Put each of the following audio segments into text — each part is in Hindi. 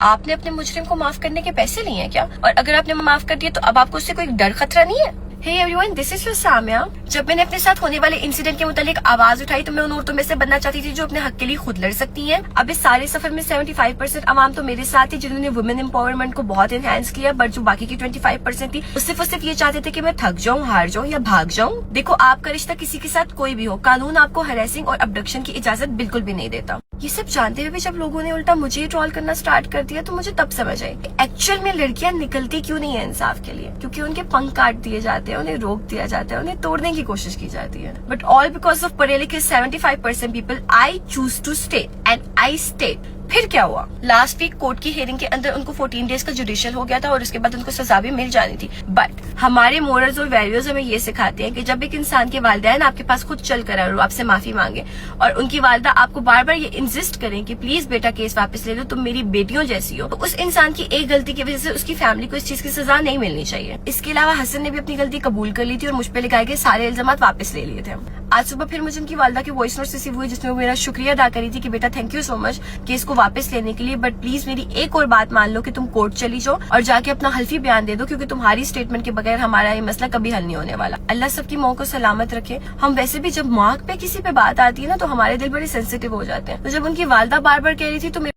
आपने अपने मुजरिम को माफ करने के पैसे लिए हैं क्या? और अगर आपने माफ कर दिया तो अब आपको उससे कोई डर खतरा नहीं है? Hey everyone, this is your Samia. जब मैंने अपने साथ होने वाले इंसिडेंट के मुतालिक आवाज उठाई तो मैं उन औरतों में से बनना चाहती थी जो अपने हक के लिए खुद लड़ सकती हैं। अब इस सारे सफर में 75% अवाम तो मेरे साथ थी जिन्होंने वुमेन एम्पावरमेंट को बहुत एनहांस किया, बट जो बाकी की 25% थी वो सिर्फ ये चाहते थे कि मैं थक जाऊं, हार जाऊं या भाग जाऊं। देखो, आपका रिश्ता किसी के साथ कोई भी हो, कानून आपको हरेसिंग और अबडक्शन की इजाजत बिल्कुल भी नहीं देता। ये सब जानते हुए भी जब लोगों ने उल्टा मुझे ट्रोल करना स्टार्ट कर दिया तो मुझे तब समझ आई एक्चुअल में लड़कियां निकलती क्यों नहीं है इंसाफ के लिए। क्योंकि उनके पंख काट दिए जाते हैं, उन्हें रोक दिया जाता है, उन्हें तोड़ने की कोशिश की जाती है। बट ऑल बिकॉज ऑफ पढ़े लिखे 75% people, I choose to stay and I stay. फिर क्या हुआ? लास्ट वीक कोर्ट की हियरिंग के अंदर उनको 14 डेज का जुडिशियल हो गया था और उसके बाद उनको सजा भी मिल जानी थी। बट हमारे मोरल्स और वैल्यूज हमें ये सिखाते हैं कि जब एक इंसान के वालिदैन आपके पास खुद चल कर आए और आपसे माफी मांगे और उनकी वालिदा आपको बार बार ये इंसिस्ट करें कि प्लीज बेटा केस वापस ले लो, तुम मेरी बेटियों जैसी हो, तो उस इंसान की एक गलती की वजह से उसकी फैमिली को इस चीज की सजा नहीं मिलनी चाहिए। इसके अलावा हसन ने भी अपनी गलती कबूल कर ली थी और मुझ पर लगाए गए सारे इल्जामात वापस ले लिए थे। आज सुबह फिर मुझे उनकी वालिदा की वॉइस नोट रिसीव हुई जिसमें वो मेरा शुक्रिया अदा करी थी कि बेटा thank you so much case को वापस लेने के लिए, बट प्लीज मेरी एक और बात मान लो कि तुम कोर्ट चली जाओ और जाके अपना हल्फी बयान दे दो, क्योंकि तुम्हारी स्टेटमेंट के बगैर हमारा ये मसला कभी हल नहीं होने वाला। अल्लाह सबकी मौत को सलामत रखे। हम वैसे भी जब माँ पे किसी पे बात आती है ना तो हमारे दिल बड़े सेंसिटिव हो जाते हैं। तो जब उनकी वालिदा बार बार कह रही थी तो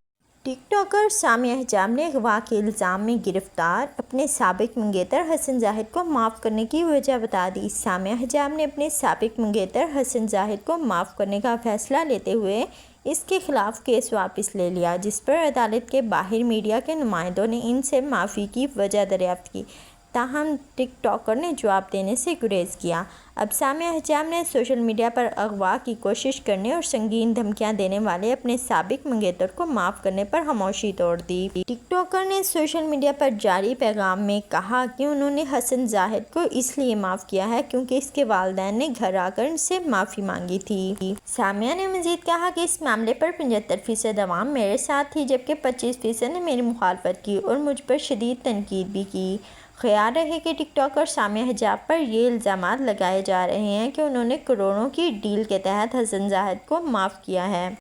टिकटॉकर सामिया हिजाब ने अगवा के इल्ज़ाम में गिरफ्तार अपने साबिक मंगेतर हसन जाहिद को माफ़ करने की वजह बता दी। सामिया हिजाब ने अपने साबिक मंगेतर हसन जाहिद को माफ़ करने का फैसला लेते हुए इसके खिलाफ केस वापस ले लिया, जिस पर अदालत के बाहर मीडिया के नुमाइंदों ने इनसे माफ़ी की वजह दरियाफ्त की। ताहम टिकटॉकर ने जवाब देने से गुरेज किया। अब सामिया हिजाब ने सोशल मीडिया पर अगवा की कोशिश करने और संगीन धमकियां देने वाले अपने साबिक मंगेतर को माफ़ करने पर खामोशी तोड़ दी। टिकटॉकर ने सोशल मीडिया पर जारी पैगाम में कहा कि उन्होंने हसन जाहिद को इसलिए माफ़ किया है क्योंकि इसके वालिदैन ने घर आकर इनसे माफ़ी मांगी थी। सामिया ने मजीद कहा कि इस मामले पर 75% अवाम मेरे साथ थी, जबकि 25% ने मेरी मुखालफत की और मुझ पर शदीद तनकीद भी की। ख्याल रहे कि टिकटॉकर सामिया हिजाब पर ये इल्ज़ामात लगाए जा रहे हैं कि उन्होंने करोड़ों की डील के तहत हसन जाहिद को माफ़ किया है।